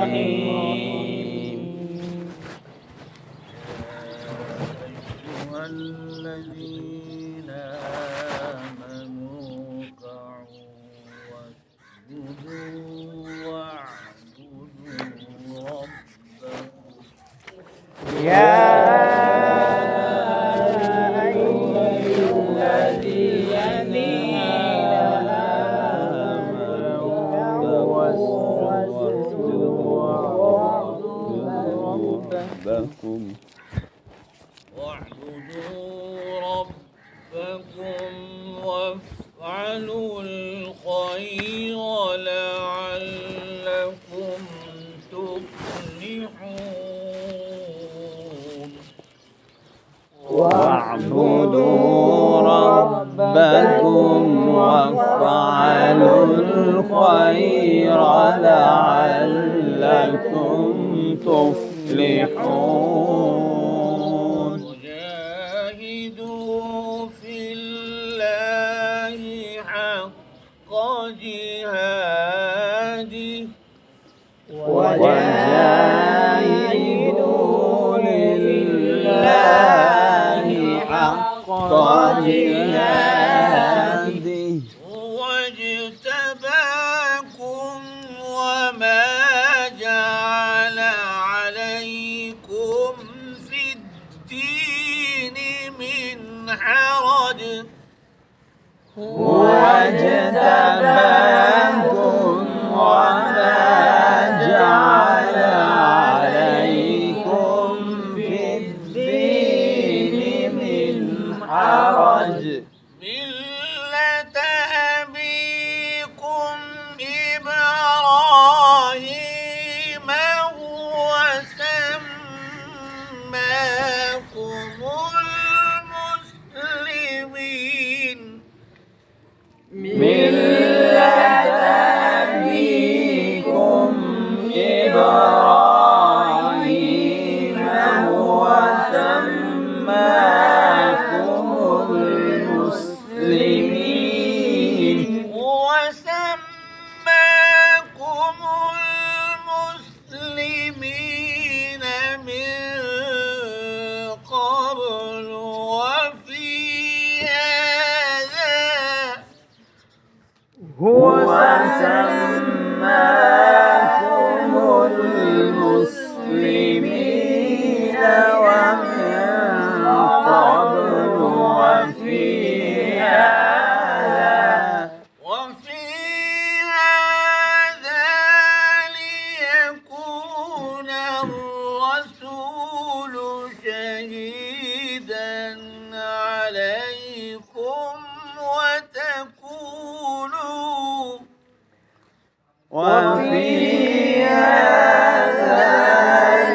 الرحيم أيها الذين آمنوا اركعوا واسجدوا واعبدوا ربكم يا أيها الذين آمنوا واسجدوا ربكم وافعلوا الخير لعلكم تفلحون واعبدوا ربكم وافعلوا الخير لعلكم تفلحون وجاهدوا في الله حق جهاده وجاهدوا لله حق جهاده هو اجتباكم وما جعل عليكم في الدين من حرج هو اجتباكم وما جعل عليكم في الدين من حرج ملة أبيكم إبراهيم هو سماكم المسلمين ملة أبيكم إبراهيم هو سماكم المسلمين وسماكم المسلمين من قبل وفي هذا هو سماكم المسلمين ومن قبل وفي هذا ليكون الرسول شهيدا عليكم وفي هذا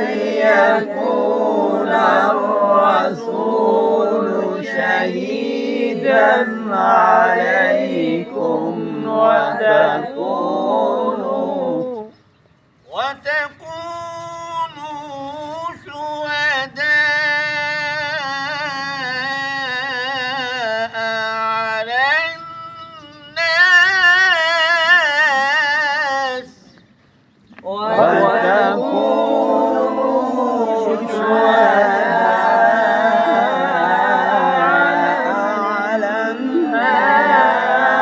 ليكون الرسول شهيدا عليكم وتكونوا شهداء على الناس وتكونوا شهداء على الناس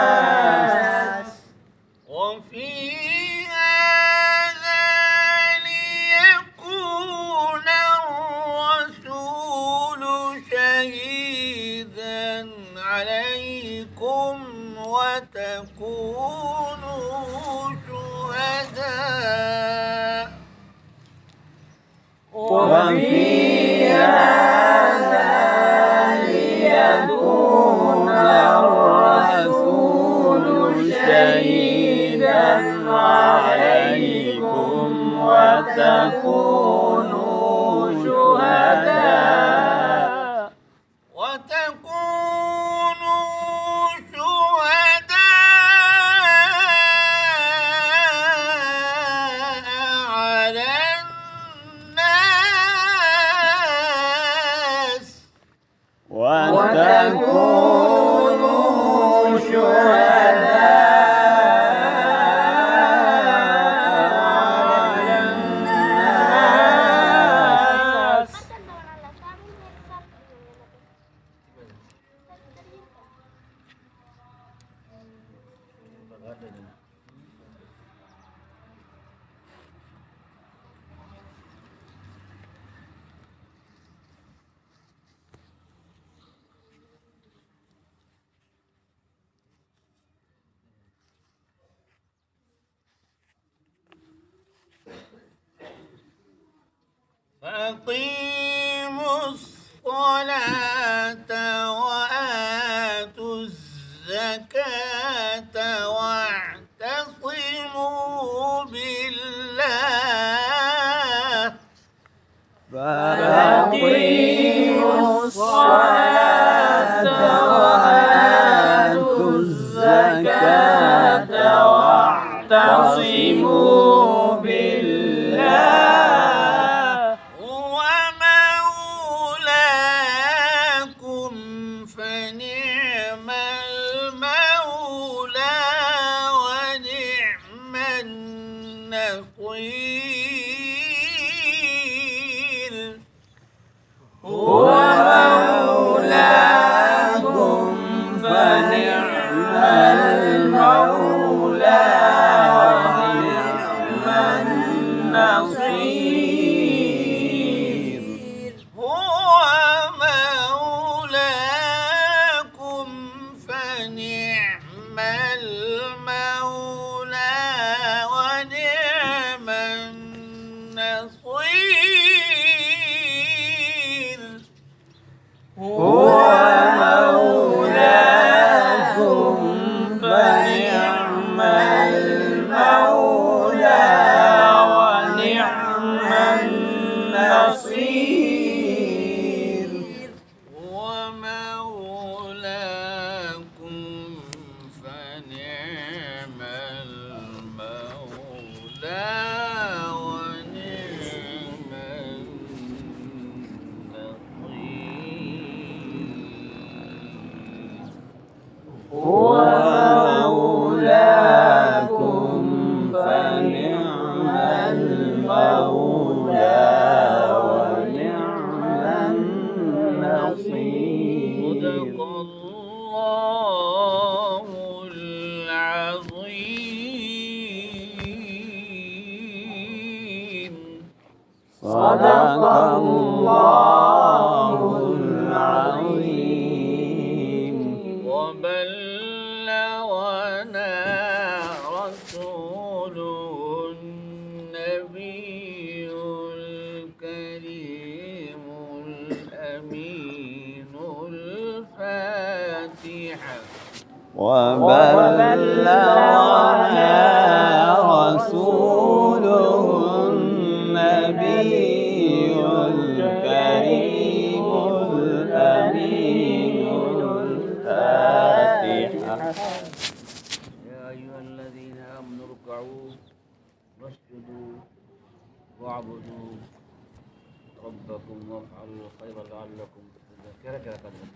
وفي هذا ليكون الرسول شهيدا عليكم وتكونوا شهداء وفي هذا ليكون الرسول شهيدا عليكم وتكونوا شهداء على الناس وتكونوا شهداء على أقيموا الصلاة وآتوا الزكاة واعتصموا بالله فأقيموا الصلاة وآتوا الزكاة واعتصموا بالله هو مولاكم فنعم المولى ونعم النصير هو مولاكم فنعم المولى ونعم النصير هو مولاكم فنعم المولى ونعم النصير هو مولاكم فنعم المولى ونعم النصير ومولاكم فنعم المولى ونعم النصير هو مولاكم فنعم المولى ونعم النصير صدق الله العظيم صدق الله العظيم وبلغنا رسوله النبي الكريم الأمين الفاتحة وبلغنا رسوله النبي الكريم الأمين الفاتحة يا أيها الذين آمنوا اركعوا واسجدوا واعبدوا ربكم وافعلوا الخير لعلكم تفلحون.